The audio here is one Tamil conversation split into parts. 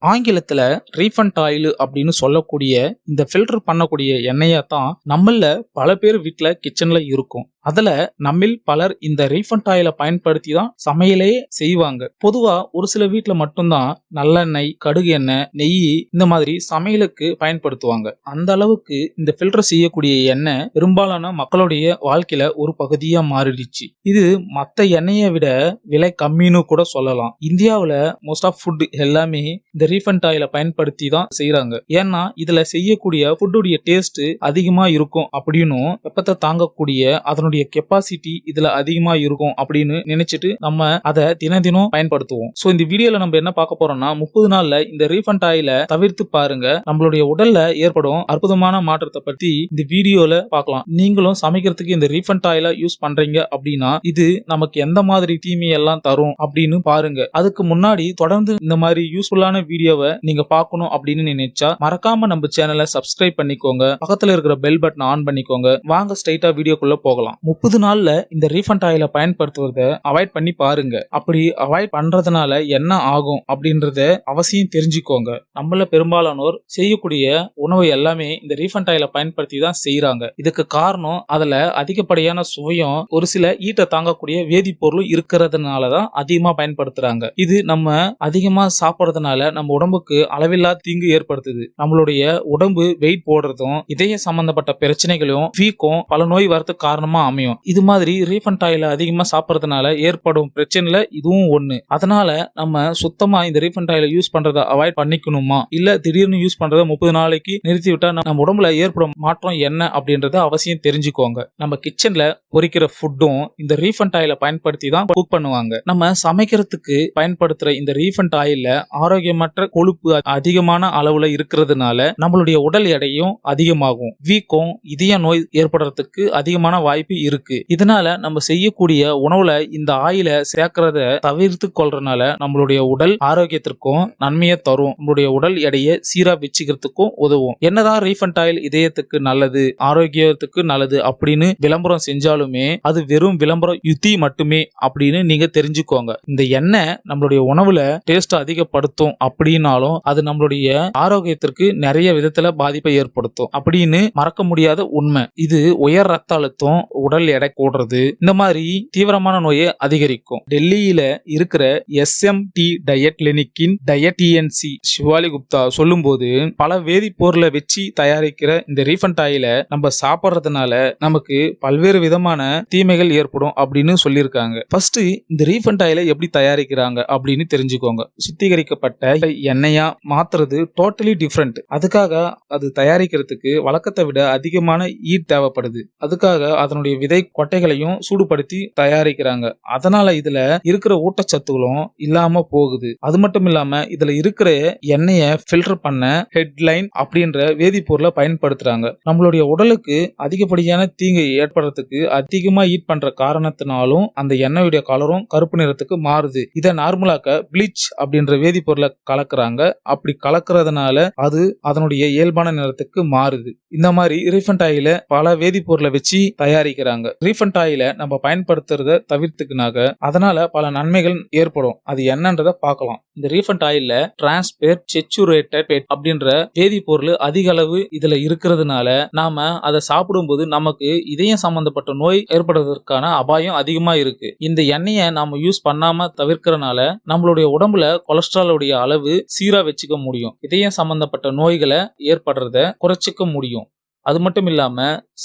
ஆங்கிலத்துல ரீஃபண்ட் ஆயில் அப்படின்னு சொல்லக்கூடிய இந்த ஃபில்டர் பண்ணக்கூடிய எண்ணெயை தான் நம்மள பல பேர் வீட்ல கிச்சன்ல இருக்கும். அதுல நம்மில் பலர் இந்த ரீஃபண்ட் ஆயிலை பயன்படுத்தி தான் சமையலே செய்வாங்க. பொதுவா ஒரு சில வீட்ல மட்டும்தான் நல்லெண்ணெய், கடுகு எண்ணெய், நெய் இந்த மாதிரி சமையலுக்கு பயன்படுத்துவாங்க. அந்த அளவுக்கு இந்த ஃபில்டர் செய்யக்கூடிய எண்ணெய் பெரும்பாலான மக்களுடைய வாழ்க்கையில ஒரு பகுதியா மாறிடுச்சு. இது மத்த எண்ணெயை விட விலை கம்மின்னு கூட சொல்லலாம். இந்தியாவுல மோஸ்ட் ஆஃப் ஃபுட் எல்லாமே இந்த ரீஃபண்ட் ஆயிலை பயன்படுத்தி தான் செய்யறாங்க. ஏன்னா இதுல செய்யக்கூடிய ஃபுட்டுடைய டேஸ்ட் அதிகமா இருக்கும் அப்படின்னும், வெப்பத்தை தாங்கக்கூடிய அதனுடைய கெப்பாசிட்டி இதுல அதிகமா இருக்கும் அப்படின்னு நினைச்சிட்டு நம்ம அதை தினம் பயன்படுத்துவோம். சோ இந்த வீடியோல நம்ம என்ன பார்க்க போறோம்னா 30 நாள்ல இந்த ரீஃபண்ட் ஆயிலை தவிர்த்து பாருங்க, நம்மளுடைய உடல்ல ஏற்படும் அற்புதமான மாற்றத்தை பத்தி இந்த வீடியோல பார்க்கலாம். நீங்களும் சமைக்கிறதுக்கு இந்த ரீஃபண்ட் ஆயிலை யூஸ் பண்றீங்க அப்படின்னா இது நமக்கு எந்த மாதிரி தீமையெல்லாம் தரும் அப்படின்னு பாருங்க. அதுக்கு முன்னாடி தொடர்ந்து இந்த மாதிரி யூஸ்ஃபுல்லான வீடியோவை நீங்க பார்க்கணும் அப்படின்னு நினைச்சா மறக்காம நம்ம சேனலை சப்ஸ்கிரைப் பண்ணிக்கோங்க. பக்கத்துல இருக்கிற பெல் பட்டன் ஆன் பண்ணிக்கோங்க. வாங்க ஸ்ட்ரைட்டா வீடியோக்குள்ள போகலாம். 30 நாள்ல இந்த ரீஃபண்ட் ஆயிலை பயன்படுத்துவதை அவாய்ட் பண்ணி பாருங்க. அப்படி அவாய்ட் பண்றதுனால என்ன ஆகும் அப்படின்றத அவசியம் தெரிஞ்சுக்கோங்க. நம்மள பெரும்பாலானோர் செய்யக்கூடிய உணவு எல்லாமே இந்த ரீஃபண்ட் ஆயிலை பயன்படுத்தி தான் செய்யறாங்க. இதுக்கு காரணம் அதுல அதிகப்படியான சுவையும் ஒரு சில ஈட்ட தாங்கக்கூடிய வேதிப்பொருளும் இருக்கிறதுனால தான் அதிகமா பயன்படுத்துறாங்க. இது நம்ம அதிகமா சாப்பிடுறதுனால நம்ம உடம்புக்கு அளவில்லா தீங்கு ஏற்படுத்துது. நம்மளுடைய உடம்பு வெயிட் போடுறதும் இதய சம்பந்தப்பட்ட பிரச்சனைகளும் வீக்கம் பல நோய் வரதுக்கு காரணமா அமையும். இது மாதிரி ரீஃபண்ட் ஆயில அதிகமா சாப்பிடுறதுனால ஏற்படும் பிரச்சனைல இதுவும் ஒண்ணு. அதனால நம்ம சுத்தமா இந்த ரீஃபண்ட் ஆயில யூஸ் பண்றதை அவாய்ட் பண்ணிக்கணுமா, இல்ல திடீர்னு யூஸ் பண்றதை 30 நாளைக்கு நிறுத்தி விட்டா நம்ம உடம்புல ஏற்படும் மாற்றம் என்ன அப்படின்றத அவசியம் தெரிஞ்சுக்கோங்க. நம்ம கிச்சன்ல பொரிக்கிற ஃபுட்டும் இந்த ரீஃபண்ட் ஆயில பயன்படுத்தி தான் குக் பண்ணுவாங்க. நம்ம சமைக்கிறதுக்கு பயன்படுத்துற இந்த ரீஃபண்ட் ஆயில்ல ஆரோக்கியமற்ற கொழுப்பு அதிகமான அளவுல இருக்கிறதுனால நம்மளுடைய உடல் எடையும் அதிகமாகும். வீக்கம், இதய நோய் ஏற்படுறதுக்கு அதிகமான வாய்ப்பு இருக்கு. இதனால நம்ம செய்யக்கூடிய உணவுல இந்த ஆயிலை சேர்க்கறத தவிர்த்து கொள்றதுனால நம்மளுடைய உடல் ஆரோக்கியத்திற்கும் நன்மையை தரும். நம்மளுடைய உடல் எடையை சீரா வச்சுக்கிறதுக்கும் உதவும். என்னதான் ரீஃபண்ட் ஆயில் இதயத்துக்கு நல்லது, ஆரோக்கியத்துக்கு நல்லது அப்படின்னு விளம்பரம் செஞ்சாலுமே அது வெறும் விளம்பர யுத்தி மட்டுமே அப்படின்னு நீங்க தெரிஞ்சுக்கோங்க. இந்த எண்ணெய் நம்மளுடைய உணவுல டேஸ்ட் அதிகப்படுத்தும் அப்படின்னாலும் அது நம்மளுடைய ஆரோக்கியத்திற்கு நிறைய விதத்துல பாதிப்பை ஏற்படுத்தும் அப்படின்னு மறக்க முடியாத உண்மை. இது உயர் ரத்த அழுத்தம், உடல் எடை கூடுறது, இந்த மாதிரி தீவிரமான நோயை அதிகரிக்கும். டெல்லியில இருக்கிற SMT டயட் கிளினிக்கின் டயட்டியன்சி சிவாலி குப்தா சொல்லும்போது பல வேதிப்பொருளை வச்சு தயாரிக்கிற இந்த ரீஃபண்ட் ஆயிலை நம்ம சாப்பிடுறதுனால நமக்கு பல்வேறு விதமான தீமைகள் ஏற்படும் அப்படின்னு சொல்லியிருக்காங்க. ஃபர்ஸ்ட் இந்த ரீஃபண்ட் ஆயிலை எப்படி தயாரிக்கிறாங்க அப்படின்னு தெரிஞ்சுக்கோங்க. சுத்திகரிக்கப்பட்ட எண்ணெயா மாத்துறது டோட்டலி டிஃபரெண்ட். அதுக்காக அது தயாரிக்கிறதுக்கு வழக்கத்தை விட அதிகமான ஈட் தேவைப்படுது. அதுக்காக அதனுடைய விதை கொட்டைகளையும் சூடுபடுத்தி தயாரிக்கிறாங்க. அதனால இதுல இருக்கிற ஊட்டச்சத்துகளும் இல்லாம போகுது. அது மட்டும் இல்லாம இதுல இருக்கிற எண்ணெய ஃபில்டர் பண்ண ஹெட்லைன் அப்படின்ற வேதிப்பொருளை பயன்படுத்துறாங்க. நம்மளுடைய உடலுக்கு அதிகப்படியான தீங்கு ஏற்படுறதுக்கு அதிகமா ஈட் பண்ற காரணத்தினாலும் அந்த எண்ணெயுடைய கலரும் கருப்பு நிறத்துக்கு மாறுது. இதை நார்மலாக்க ப்ளீச் அப்படின்ற வேதிப்பொருளை கலக்குறாங்க. அப்படி கலக்குறதுனால அது அதனுடைய இயல்பான நிறத்துக்கு மாறுது. இந்த மாதிரி ரீஃபண்ட் ஆயில பல வேதிப்பொருளை வச்சு தயாரிக்கிறாங்க. ரீஃபண்ட் ஆயிலை நம்ம பயன்படுத்துறத தவிர்த்துக்கினாக அதனால பல நன்மைகள் ஏற்படும். அது என்னன்றத பார்க்கலாம். இந்த ரீஃபண்ட் ஆயில்ல டிரான்ஸ்பேர் செச்சுரேட்டட் அப்படின்ற வேதிப்பொருள் அதிக அளவு இதுல இருக்கிறதுனால நாம அதை சாப்பிடும்போது நமக்கு இதயம் சம்பந்தப்பட்ட நோய் ஏற்படுவதற்கான அபாயம் அதிகமா இருக்கு. இந்த எண்ணெயை நாம யூஸ் பண்ணாம தவிர்க்கிறதுனால நம்மளுடைய உடம்புல கொலஸ்ட்ராலுடைய அளவு சீரா வச்சுக்க முடியும். இதயம் சம்பந்தப்பட்ட நோய்களை ஏற்படுறத குறைச்சிக்க முடியும். அது மட்டும் இல்லாம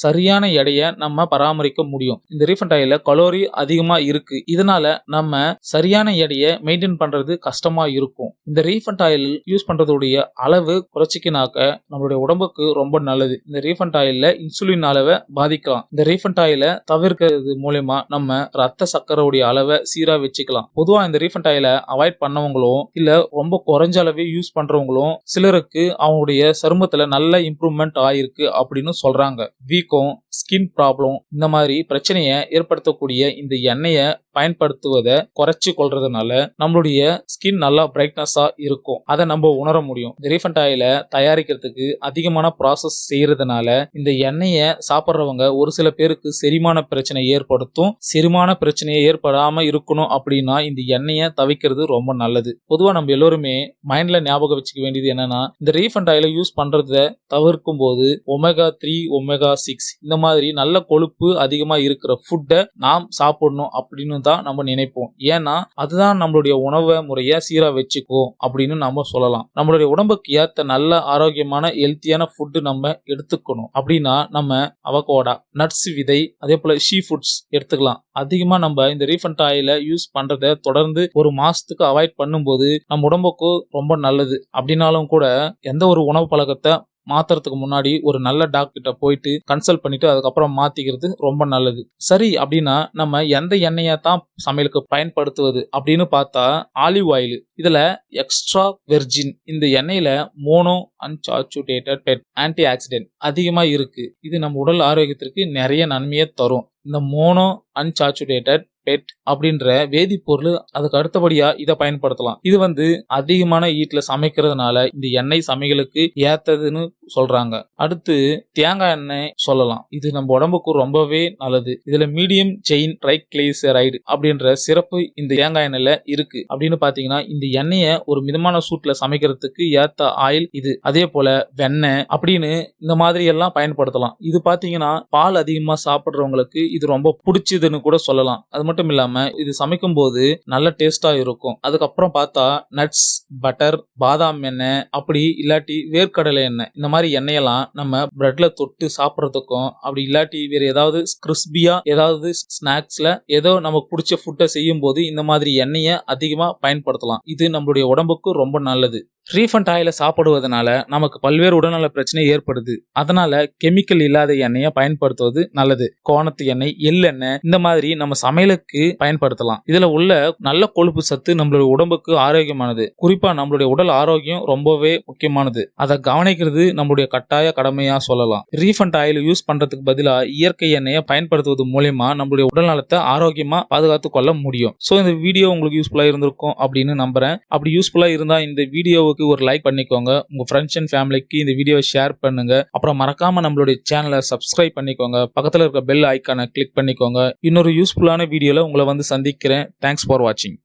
சரியான எடையை நம்ம பராமரிக்க முடியும். இந்த ரீஃபண்ட் ஆயில்ல கலோரி அதிகமா இருக்கு. இதனால நம்ம சரியான எடையை மெயின்டைன் பண்றது கஷ்டமா இருக்கும். இந்த ரீஃபண்ட் ஆயில் யூஸ் பண்றதுடைய அளவு குறைச்சிக்கினாக்க நம்மளுடைய உடம்புக்கு ரொம்ப நல்லது. இந்த ரீஃபண்ட் ஆயில்ல இன்சுலின் அளவை பாதிக்கலாம். இந்த ரீஃபண்ட் ஆயிலை தவிர்க்கிறது மூலமா நம்ம ரத்த சர்க்கரையுடைய அளவை சீரா வச்சுக்கலாம். பொதுவா இந்த ரீஃபண்ட் ஆயிலை அவாய்ட் பண்ணவங்களும் இல்ல ரொம்ப குறைஞ்ச அளவே யூஸ் பண்றவங்களும் சிலருக்கு அவங்களுடைய சருமத்துல நல்ல இம்ப்ரூவ்மெண்ட் ஆயிருக்கு அப்படின்னு சொல்றாங்க. வீக்கம், ஸ்கின் ப்ராப்ளம் இந்த மாதிரி பிரச்சனைய ஏற்படுத்தக்கூடிய இந்த எண்ணெய பயன்படுத்துவத குறைச்சு கொள்றதுனால நம்மளுடைய ஸ்கின் நல்லா பிரைட்னஸா இருக்கும். அத நம்ம உணர முடியும். இந்த ரீஃபண்ட் ஆயில தயாரிக்கிறதுக்கு அதிகமான ப்ராசஸ் செய்யறதுனால இந்த எண்ணெய சாப்பிடுறவங்க ஒரு சில பேருக்கு செரிமான பிரச்சனை ஏற்படுத்தும். செரிமான பிரச்சனையை ஏற்படாம இருக்கணும் அப்படின்னா இந்த எண்ணெய தவிர்க்கிறது ரொம்ப நல்லது. பொதுவா நம்ம எல்லோருமே மைண்ட்ல ஞாபகம் வச்சுக்க வேண்டியது என்னன்னா, இந்த ரீஃபண்ட் ஆயில யூஸ் பண்றத தவிர்க்கும் போது ஒமேகா 3, ஒமேகா 6 இந்த மாதிரி நல்ல கொழுப்பு அதிகமா இருக்கிற ஃபுட்டை நாம் சாப்பிடணும் அப்படின்னு தான் நம்ம நினைப்போம். ஏன்னா அதுதான் நம்மளுடைய உணவு முறைய சீரா வச்சுக்கும் அப்படின்னு நம்ம சொல்லலாம். நம்மளுடைய உடம்புக்கு ஏத்த நல்ல ஆரோக்கியமான ஹெல்த்தியான ஃபுட் நம்ம எடுத்துக்கணும் அப்படின்னா நம்ம அவகோடா, நட்ஸ் விதை, அதே போல ஷீ ஃபுட்ஸ் எடுத்துக்கலாம். அதிகமா நம்ம இந்த ரீஃபண்ட் ஆயில யூஸ் பண்றதை தொடர்ந்து ஒரு மாசத்துக்கு அவாய்ட் பண்ணும்போது நம்ம உடம்புக்கு ரொம்ப நல்லது. அப்படின்னாலும் கூட எந்த ஒரு உணவு பழக்கத்தை மாத்துறதுக்கு முன்னாடி ஒரு நல்ல டாக்டர்கிட்ட போயிட்டு கன்சல்ட் பண்ணிட்டு அதுக்கப்புறம் மாத்திக்கிறது ரொம்ப நல்லது. சரி, அப்படின்னா நம்ம எந்த எண்ணெயை தான் சமையலுக்கு பயன்படுத்துவது அப்படின்னு பார்த்தா ஆலிவ் ஆயில். இதுல எக்ஸ்ட்ரா வெர்ஜின் இந்த எண்ணெயில mono unsaturated fat antioxidant அதிகமா இருக்கு. இது நம்ம உடல் ஆரோக்கியத்திற்கு நிறைய நன்மையை தரும். இந்த மோனோ அன்சாச்சுரேட்டட் ஃபேட் அப்படின்ற வேதிப்பொருள் அதுக்கு அடுத்தபடியா இதை பயன்படுத்தலாம். இது அதிகமான ஹீட்ல சமைக்கிறதுனால இந்த எண்ணெய் சமையலுக்கு ஏத்ததுன்னு சொல்றாங்க. அடுத்து தேங்காய் எண்ணெய் சொல்லலாம். இது நம்ம உடம்புக்கு ரொம்பவே நல்லது. இதுல மீடியம் செயின் ட்ரைக்ளிசரைடு அப்படின்ற சிறப்பு இந்த தேங்காய் எண்ணெயில இருக்கு. அப்படின்னு பாத்தீங்கன்னா இந்த எண்ணெயை ஒரு மிதமான சூட்ல சமைக்கிறதுக்கு ஏத்த ஆயில் இது. அதே போல வெண்ணெய் அப்படின்னு இந்த மாதிரி எல்லாம் பயன்படுத்தலாம். இது பாத்தீங்கன்னா பால் அதிகமா சாப்பிடுறவங்களுக்கு இது ரொம்ப பிடிச்சதுன்னு கூட சொல்லலாம். அது மட்டும் இல்லாம இது சமைக்கும் போது நல்ல டேஸ்டா இருக்கும். அதுக்கப்புறம் பார்த்தா நட்ஸ், பட்டர், பாதாம் எண்ணெய் அப்படி இல்லாட்டி வேர்க்கடலை எண்ணெய் இந்த மாதிரி எண்ணெயெல்லாம் நம்ம பிரெட்ல தொட்டு சாப்பிட்றதுக்கும் அப்படி இல்லாட்டி வேற ஏதாவது கிறிஸ்பியா ஏதாவது ஸ்நாக்ஸ்ல ஏதோ நமக்கு பிடிச்ச ஃபுட்டை செய்யும் போது இந்த மாதிரி எண்ணெயை அதிகமா பயன்படுத்தலாம். இது நம்மளுடைய உடம்புக்கு ரொம்ப நல்லது. ரீஃபண்ட் ஆயில சாப்பிடுவதனால நமக்கு பல்வேறு உடல்நல பிரச்சனை ஏற்படுது. அதனால கெமிக்கல் இல்லாத எண்ணெயை பயன்படுத்துவது நல்லது. கோணத்து எண்ணெய், எள்ளெண்ணெய் இந்த மாதிரி நம்ம சமையலுக்கு பயன்படுத்தலாம். இதுல உள்ள நல்ல கொழுப்பு சத்து நம்மளுடைய உடம்புக்கு ஆரோக்கியமானது. குறிப்பா நம்மளுடைய உடல் ஆரோக்கியம் ரொம்பவே முக்கியமானது. அதை கவனிக்கிறது நம்மளுடைய கட்டாய கடமையா சொல்லலாம். ரீஃபண்ட் ஆயில் யூஸ் பண்றதுக்கு பதிலா இயற்கை எண்ணெயை பயன்படுத்துவது மூலமா நம்மளுடைய உடல் நலத்தை ஆரோக்கியமா பாதுகாத்து கொள்ள முடியும். சோ இந்த வீடியோ உங்களுக்கு யூஸ்ஃபுல்லா இருந்திருக்கும் அப்படின்னு நம்புறேன். அப்படி யூஸ்ஃபுல்லா இருந்தா இந்த வீடியோவுக்கு ஒரு லைக் பண்ணிக்கோங்க. உங்க ஃப்ரெண்ட்ஸ் அண்ட் ஃபேமிலிக்கு இந்த வீடியோ ஷேர் பண்ணுங்க. அப்புறம் மறக்காம நம்மளுடைய சேனலை சப்ஸ்கிரைப் பண்ணிக்கோங்க. பக்கத்துல இருக்க பெல் ஐகானை கிளிக் பண்ணிக்கோங்க. இன்னொரு யூஸ்ஃபுல்லான வீடியோல உங்களை சந்திக்கிறேன். தேங்க்ஸ் ஃபார் வாட்சிங்.